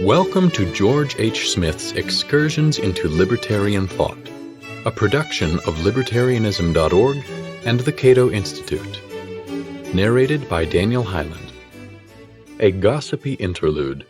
Welcome to George H. Smith's Excursions into Libertarian Thought, a production of libertarianism.org and the Cato Institute. Narrated by Daniel Hyland. A Gossipy Interlude,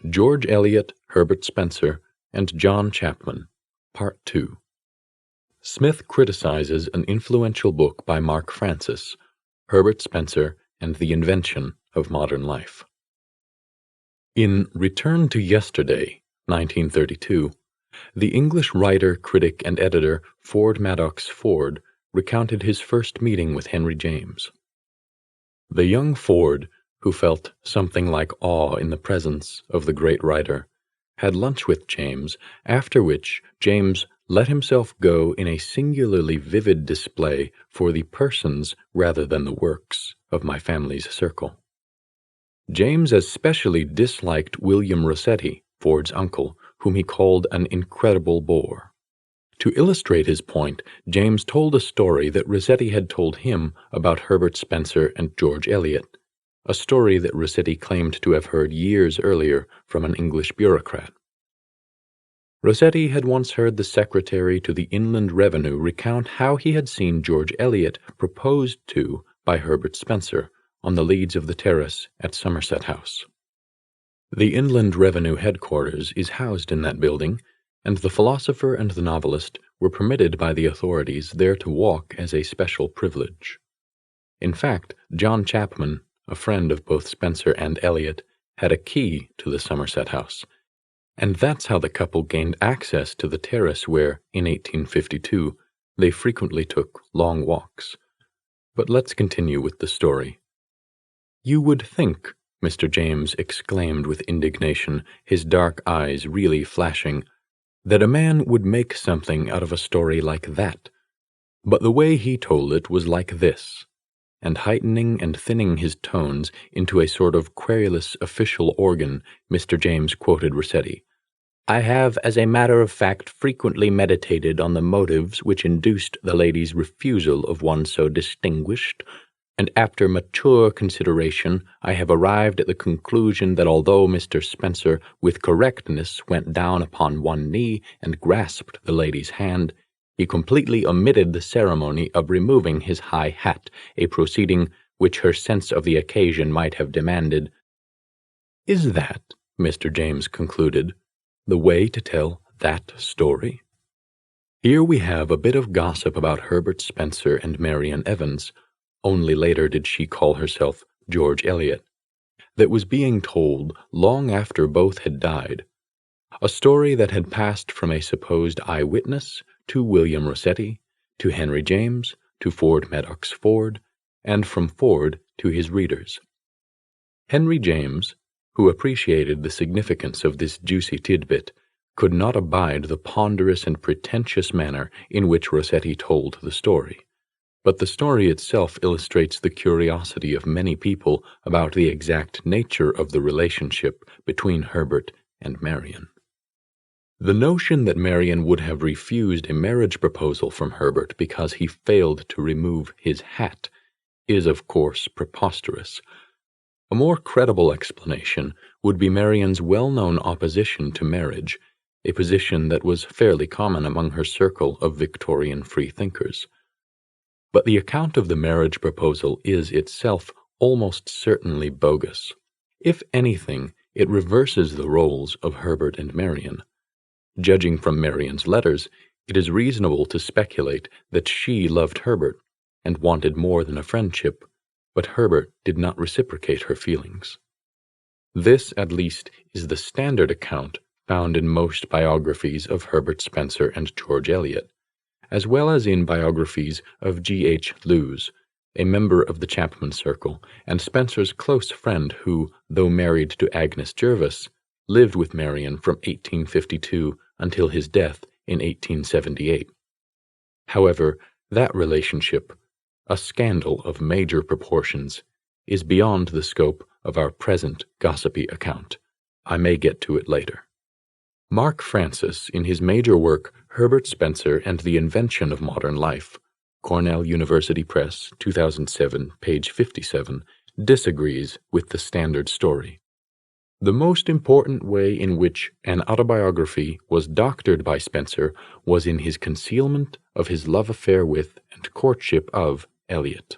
George Eliot, Herbert Spencer, and John Chapman, Part 2. Smith criticizes an influential book by Mark Francis, Herbert Spencer and the Invention of Modern Life. In Return to Yesterday, 1932, the English writer, critic, and editor Ford Madox Ford recounted his first meeting with Henry James. The young Ford, who felt something like awe in the presence of the great writer, had lunch with James, after which James let himself go in a singularly vivid display for the persons rather than the works of my family's circle. James especially disliked William Rossetti, Ford's uncle, whom he called an incredible bore. To illustrate his point, James told a story that Rossetti had told him about Herbert Spencer and George Eliot, a story that Rossetti claimed to have heard years earlier from an English bureaucrat. Rossetti had once heard the secretary to the Inland Revenue recount how he had seen George Eliot proposed to by Herbert Spencer on the leads of the terrace at Somerset House. The Inland Revenue headquarters is housed in that building, and the philosopher and the novelist were permitted by the authorities there to walk as a special privilege. In fact, John Chapman, a friend of both Spencer and Eliot, had a key to the Somerset House, and that's how the couple gained access to the terrace where, in 1852, they frequently took long walks. But let's continue with the story. "You would think," Mr. James exclaimed with indignation, his dark eyes really flashing, "that a man would make something out of a story like that. But the way he told it was like this," and heightening and thinning his tones into a sort of querulous official organ, Mr. James quoted Rossetti. "I have, as a matter of fact, frequently meditated on the motives which induced the lady's refusal of one so distinguished, and after mature consideration I have arrived at the conclusion that although Mr. Spencer with correctness went down upon one knee and grasped the lady's hand, he completely omitted the ceremony of removing his high hat, a proceeding which her sense of the occasion might have demanded." Is that, Mr. James concluded, the way to tell that story? Here we have a bit of gossip about Herbert Spencer and Marian Evans, only later did she call herself George Eliot, that was being told long after both had died, a story that had passed from a supposed eyewitness to William Rossetti, to Henry James, to Ford Madox Ford, and from Ford to his readers. Henry James, who appreciated the significance of this juicy tidbit, could not abide the ponderous and pretentious manner in which Rossetti told the story. But the story itself illustrates the curiosity of many people about the exact nature of the relationship between Herbert and Marian. The notion that Marian would have refused a marriage proposal from Herbert because he failed to remove his hat is, of course, preposterous. A more credible explanation would be Marian's well-known opposition to marriage, a position that was fairly common among her circle of Victorian freethinkers. But the account of the marriage proposal is itself almost certainly bogus. If anything, it reverses the roles of Herbert and Marian. Judging from Marian's letters, it is reasonable to speculate that she loved Herbert and wanted more than a friendship, but Herbert did not reciprocate her feelings. This, at least, is the standard account found in most biographies of Herbert Spencer and George Eliot, as well as in biographies of G.H. Lewes, a member of the Chapman circle, and Spencer's close friend who, though married to Agnes Jervis, lived with Marian from 1852 until his death in 1878. However, that relationship, a scandal of major proportions, is beyond the scope of our present gossipy account. I may get to it later. Mark Francis, in his major work Herbert Spencer and the Invention of Modern Life, Cornell University Press, 2007, page 57, disagrees with the standard story. The most important way in which an autobiography was doctored by Spencer was in his concealment of his love affair with and courtship of Eliot.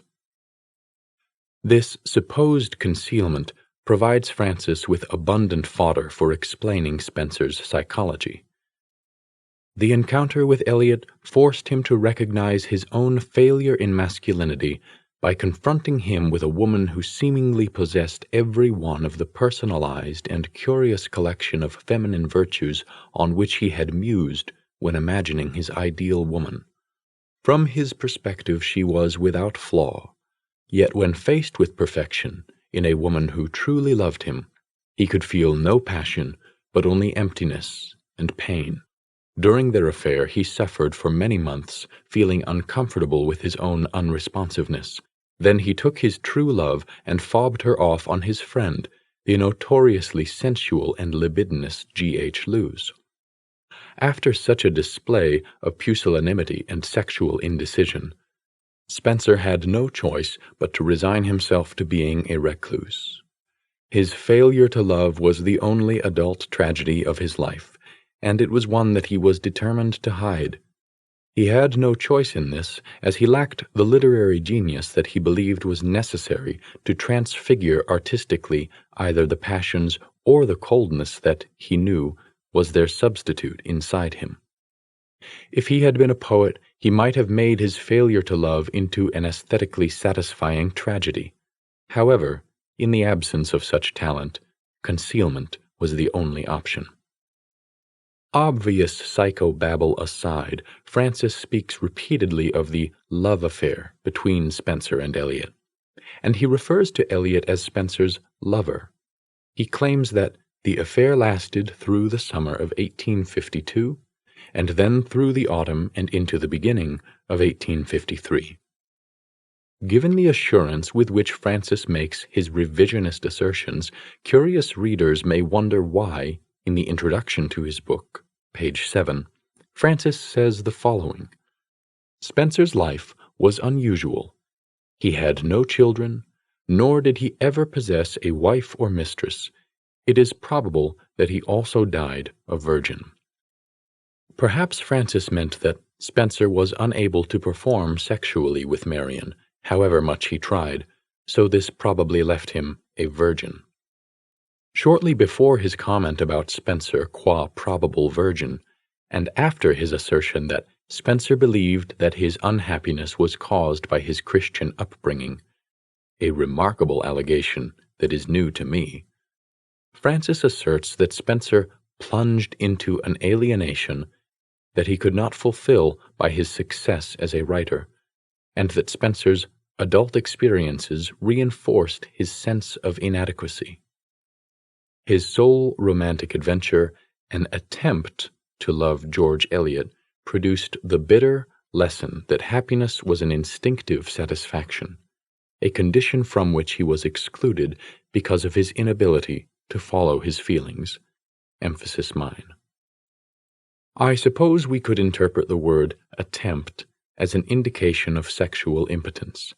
This supposed concealment provides Francis with abundant fodder for explaining Spencer's psychology. The encounter with Eliot forced him to recognize his own failure in masculinity by confronting him with a woman who seemingly possessed every one of the personalized and curious collection of feminine virtues on which he had mused when imagining his ideal woman. From his perspective, she was without flaw, yet when faced with perfection in a woman who truly loved him, he could feel no passion, but only emptiness and pain. During their affair, he suffered for many months, feeling uncomfortable with his own unresponsiveness. Then he took his true love and fobbed her off on his friend, the notoriously sensual and libidinous G.H. Lewes. After such a display of pusillanimity and sexual indecision, Spencer had no choice but to resign himself to being a recluse. His failure to love was the only adult tragedy of his life, and it was one that he was determined to hide. He had no choice in this, as he lacked the literary genius that he believed was necessary to transfigure artistically either the passions or the coldness that, he knew, was their substitute inside him. If he had been a poet, he might have made his failure to love into an aesthetically satisfying tragedy. However, in the absence of such talent, concealment was the only option. Obvious psychobabble aside, Francis speaks repeatedly of the love affair between Spencer and Eliot, and he refers to Eliot as Spencer's lover. He claims that the affair lasted through the summer of 1852, and then through the autumn and into the beginning of 1853. Given the assurance with which Francis makes his revisionist assertions, curious readers may wonder why, in the introduction to his book, page 7, Francis says the following: Spencer's life was unusual. He had no children, nor did he ever possess a wife or mistress. It is probable that he also died a virgin. Perhaps Francis meant that Spencer was unable to perform sexually with Marian, however much he tried, so this probably left him a virgin. Shortly before his comment about Spencer qua probable virgin, and after his assertion that Spencer believed that his unhappiness was caused by his Christian upbringing, a remarkable allegation that is new to me, Francis asserts that Spencer plunged into an alienation that he could not fulfill by his success as a writer, and that Spencer's adult experiences reinforced his sense of inadequacy. His sole romantic adventure, an attempt to love George Eliot, produced the bitter lesson that happiness was an instinctive satisfaction, a condition from which he was excluded because of his inability to follow his feelings. Emphasis mine. I suppose we could interpret the word attempt as an indication of sexual impotence,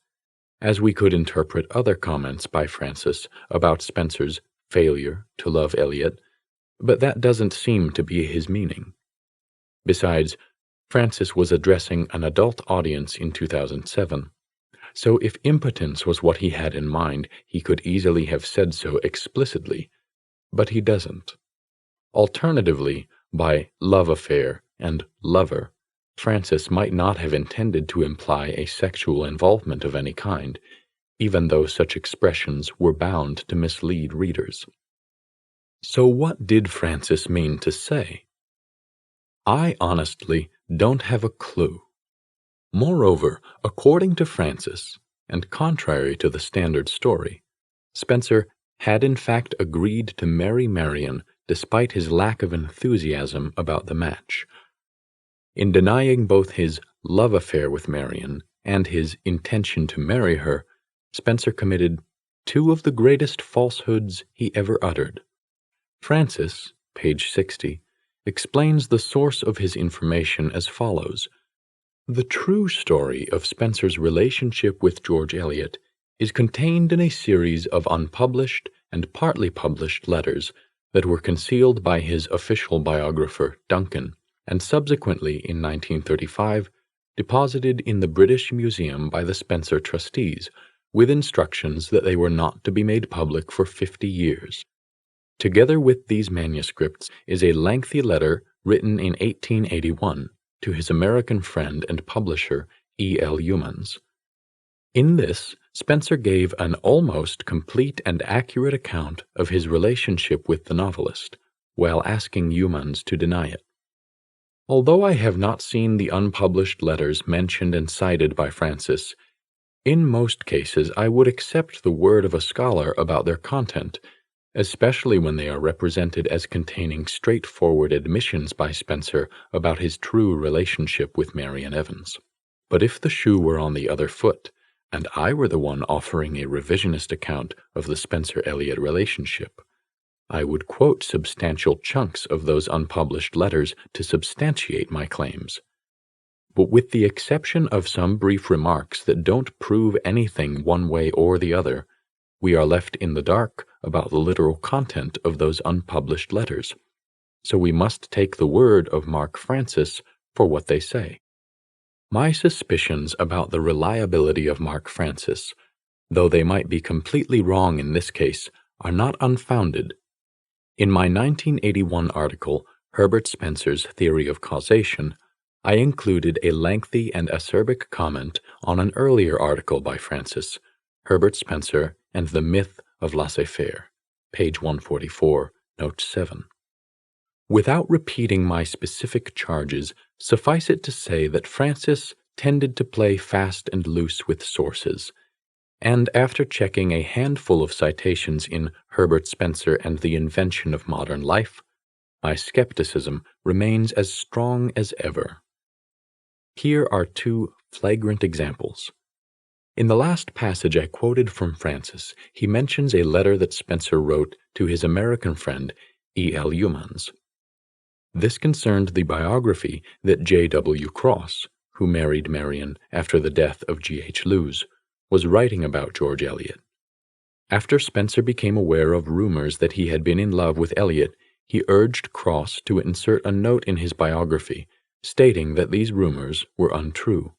as we could interpret other comments by Francis about Spencer's failure to love Eliot, but that doesn't seem to be his meaning. Besides, Francis was addressing an adult audience in 2007, so if impotence was what he had in mind, he could easily have said so explicitly, but he doesn't. Alternatively, by love affair and lover, Francis might not have intended to imply a sexual involvement of any kind, even though such expressions were bound to mislead readers. So what did Francis mean to say? I honestly don't have a clue. Moreover, according to Francis, and contrary to the standard story, Spencer had in fact agreed to marry Marian despite his lack of enthusiasm about the match. In denying both his love affair with Marian and his intention to marry her, Spencer committed two of the greatest falsehoods he ever uttered. Francis, page 60, explains the source of his information as follows. The true story of Spencer's relationship with George Eliot is contained in a series of unpublished and partly published letters that were concealed by his official biographer, Duncan, and subsequently in 1935 deposited in the British Museum by the Spencer trustees, with instructions that they were not to be made public for 50 years. Together with these manuscripts is a lengthy letter written in 1881 to his American friend and publisher, E.L. Youmans. In this, Spencer gave an almost complete and accurate account of his relationship with the novelist, while asking Youmans to deny it. Although I have not seen the unpublished letters mentioned and cited by Francis, in most cases I would accept the word of a scholar about their content, especially when they are represented as containing straightforward admissions by Spencer about his true relationship with Marian Evans. But if the shoe were on the other foot, and I were the one offering a revisionist account of the Spencer-Eliot relationship, I would quote substantial chunks of those unpublished letters to substantiate my claims. But with the exception of some brief remarks that don't prove anything one way or the other, we are left in the dark about the literal content of those unpublished letters, so we must take the word of Mark Francis for what they say. My suspicions about the reliability of Mark Francis, though they might be completely wrong in this case, are not unfounded. In my 1981 article, Herbert Spencer's Theory of Causation, I included a lengthy and acerbic comment on an earlier article by Francis, Herbert Spencer and the Myth of Laissez-faire, page 144, note 7. Without repeating my specific charges, suffice it to say that Francis tended to play fast and loose with sources, and after checking a handful of citations in Herbert Spencer and the Invention of Modern Life, my skepticism remains as strong as ever. Here are two flagrant examples. In the last passage I quoted from Francis, he mentions a letter that Spencer wrote to his American friend, E.L. Youmans. This concerned the biography that J.W. Cross, who married Marian after the death of G.H. Lewes, was writing about George Eliot. After Spencer became aware of rumors that he had been in love with Eliot, he urged Cross to insert a note in his biography stating that these rumors were untrue.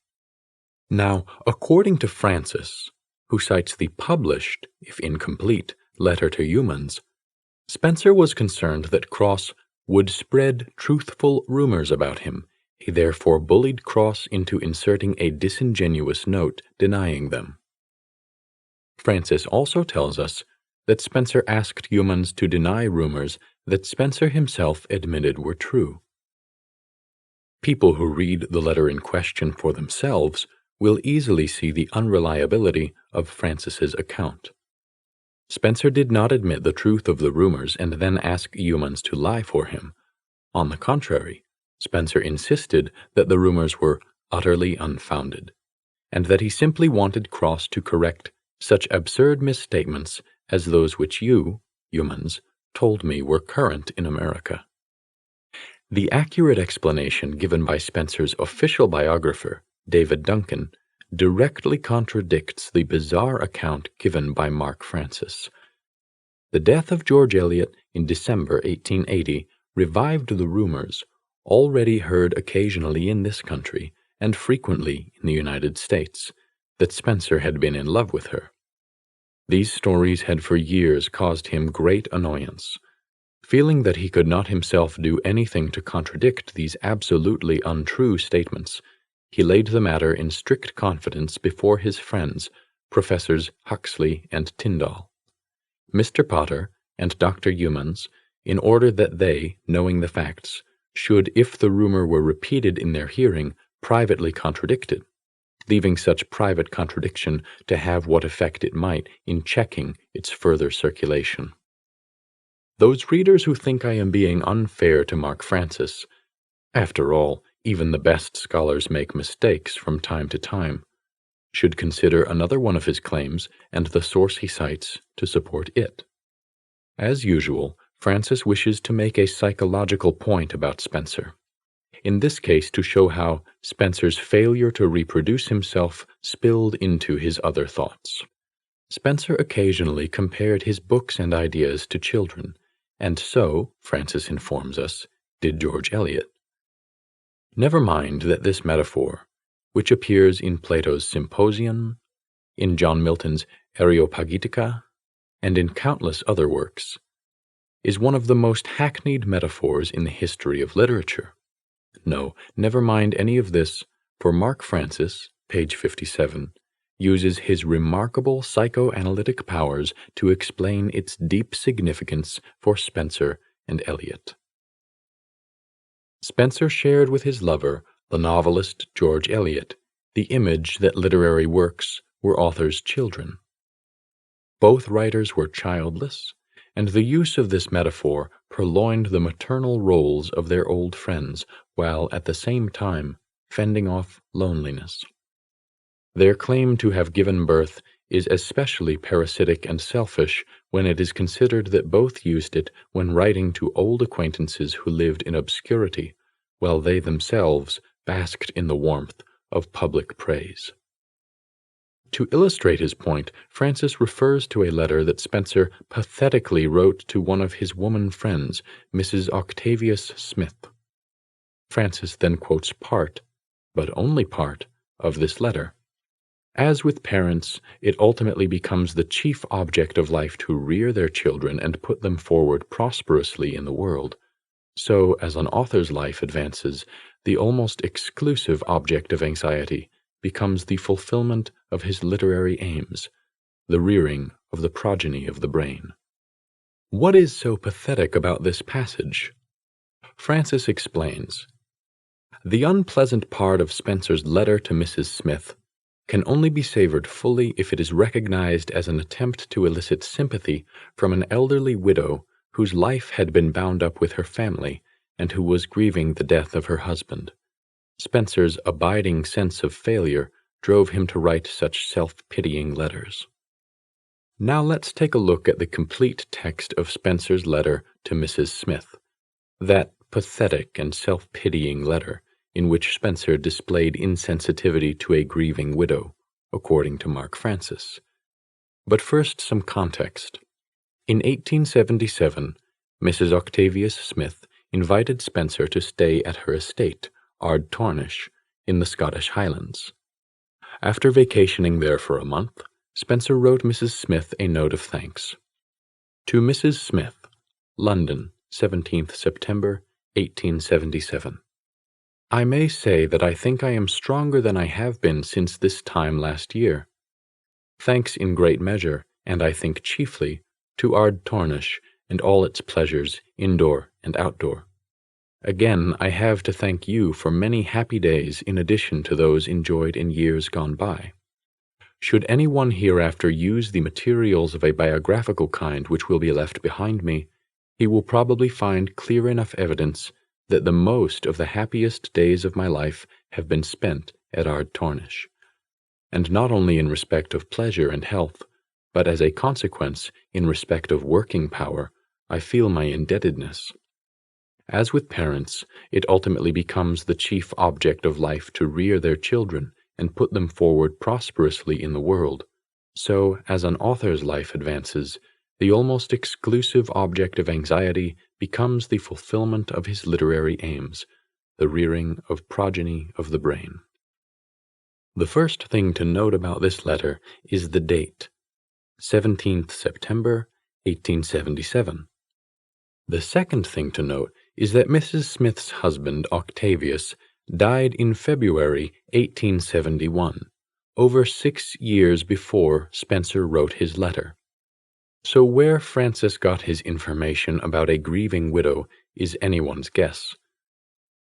Now, according to Francis, who cites the published, if incomplete, letter to Youmans, Spencer was concerned that Cross would spread truthful rumors about him. He therefore bullied Cross into inserting a disingenuous note denying them. Francis also tells us that Spencer asked Youmans to deny rumors that Spencer himself admitted were true. People who read the letter in question for themselves will easily see the unreliability of Francis's account. Spencer did not admit the truth of the rumors and then ask Youmans to lie for him. On the contrary, Spencer insisted that the rumors were utterly unfounded, and that he simply wanted Cross to correct such absurd misstatements as those which you, Youmans, told me were current in America. The accurate explanation given by Spencer's official biographer, David Duncan, directly contradicts the bizarre account given by Mark Francis. The death of George Eliot in December 1880 revived the rumors, already heard occasionally in this country and frequently in the United States, that Spencer had been in love with her. These stories had for years caused him great annoyance. Feeling that he could not himself do anything to contradict these absolutely untrue statements, he laid the matter in strict confidence before his friends, Professors Huxley and Tyndall, Mr. Potter, and Dr. Youmans, in order that they, knowing the facts, should, if the rumor were repeated in their hearing, privately contradict it, leaving such private contradiction to have what effect it might in checking its further circulation. Those readers who think I am being unfair to Mark Francis, after all, even the best scholars make mistakes from time to time, should consider another one of his claims and the source he cites to support it. As usual, Francis wishes to make a psychological point about Spencer, in this case to show how Spencer's failure to reproduce himself spilled into his other thoughts. Spencer occasionally compared his books and ideas to children, and so, Francis informs us, did George Eliot. Never mind that this metaphor, which appears in Plato's Symposium, in John Milton's Areopagitica, and in countless other works, is one of the most hackneyed metaphors in the history of literature. No, never mind any of this, for Mark Francis, page 57, uses his remarkable psychoanalytic powers to explain its deep significance for Spencer and Eliot. Spencer shared with his lover, the novelist George Eliot, the image that literary works were authors' children. Both writers were childless, and the use of this metaphor purloined the maternal roles of their old friends, while at the same time fending off loneliness. Their claim to have given birth is especially parasitic and selfish when it is considered that both used it when writing to old acquaintances who lived in obscurity, while they themselves basked in the warmth of public praise. To illustrate his point, Francis refers to a letter that Spencer pathetically wrote to one of his woman friends, Mrs. Octavius Smith. Francis then quotes part, but only part, of this letter. As with parents, it ultimately becomes the chief object of life to rear their children and put them forward prosperously in the world. So, as an author's life advances, the almost exclusive object of anxiety becomes the fulfillment of his literary aims, the rearing of the progeny of the brain. What is so pathetic about this passage? Francis explains, "The unpleasant part of Spencer's letter to Mrs. Smith can only be savored fully if it is recognized as an attempt to elicit sympathy from an elderly widow whose life had been bound up with her family and who was grieving the death of her husband. Spencer's abiding sense of failure drove him to write such self-pitying letters." Now let's take a look at the complete text of Spencer's letter to Mrs. Smith, that pathetic and self-pitying letter in which Spencer displayed insensitivity to a grieving widow, according to Mark Francis. But first, some context. In 1877, Mrs. Octavius Smith invited Spencer to stay at her estate, Ardtornish, in the Scottish Highlands. After vacationing there for a month, Spencer wrote Mrs. Smith a note of thanks. To Mrs. Smith, London, 17th September, 1877. I may say that I think I am stronger than I have been since this time last year. Thanks in great measure, and I think chiefly, to Ardtornish and all its pleasures, indoor and outdoor. Again, I have to thank you for many happy days in addition to those enjoyed in years gone by. Should anyone hereafter use the materials of a biographical kind which will be left behind me, he will probably find clear enough evidence that the most of the happiest days of my life have been spent at Ardtornish, and not only in respect of pleasure and health, but as a consequence, in respect of working power, I feel my indebtedness. As with parents, it ultimately becomes the chief object of life to rear their children and put them forward prosperously in the world. So, as an author's life advances, the almost exclusive object of anxiety becomes the fulfillment of his literary aims, the rearing of progeny of the brain. The first thing to note about this letter is the date, 17th September, 1877. The second thing to note is that Mrs. Smith's husband, Octavius, died in February 1871, over 6 years before Spencer wrote his letter. So where Francis got his information about a grieving widow is anyone's guess.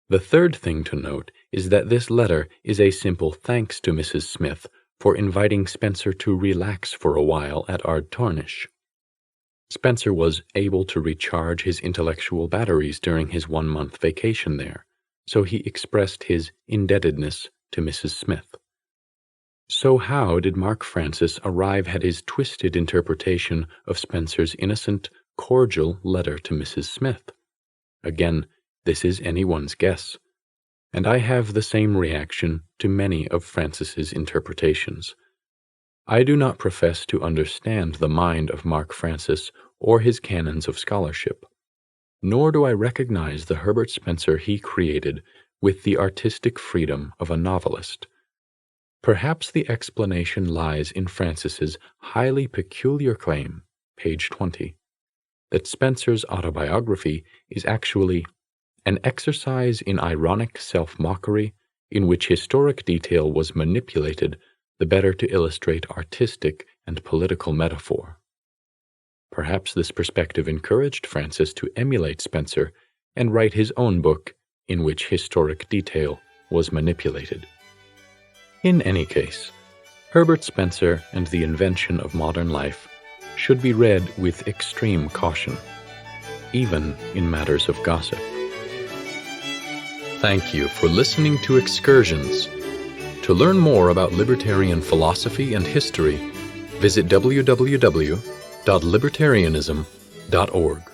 The third thing to note is that this letter is a simple thanks to Mrs. Smith for inviting Spencer to relax for a while at Ardtornish. Spencer was able to recharge his intellectual batteries during his 1-month vacation there, so he expressed his indebtedness to Mrs. Smith. So how did Mark Francis arrive at his twisted interpretation of Spencer's innocent, cordial letter to Mrs. Smith? Again, this is anyone's guess, and I have the same reaction to many of Francis's interpretations. I do not profess to understand the mind of Mark Francis or his canons of scholarship, nor do I recognize the Herbert Spencer he created with the artistic freedom of a novelist. Perhaps the explanation lies in Francis's highly peculiar claim, page 20, that Spencer's autobiography is actually an exercise in ironic self-mockery in which historic detail was manipulated the better to illustrate artistic and political metaphor. Perhaps this perspective encouraged Francis to emulate Spencer and write his own book in which historic detail was manipulated. In any case, Herbert Spencer and the Invention of Modern Life should be read with extreme caution, even in matters of gossip. Thank you for listening to Excursions. To learn more about libertarian philosophy and history, visit www.libertarianism.org.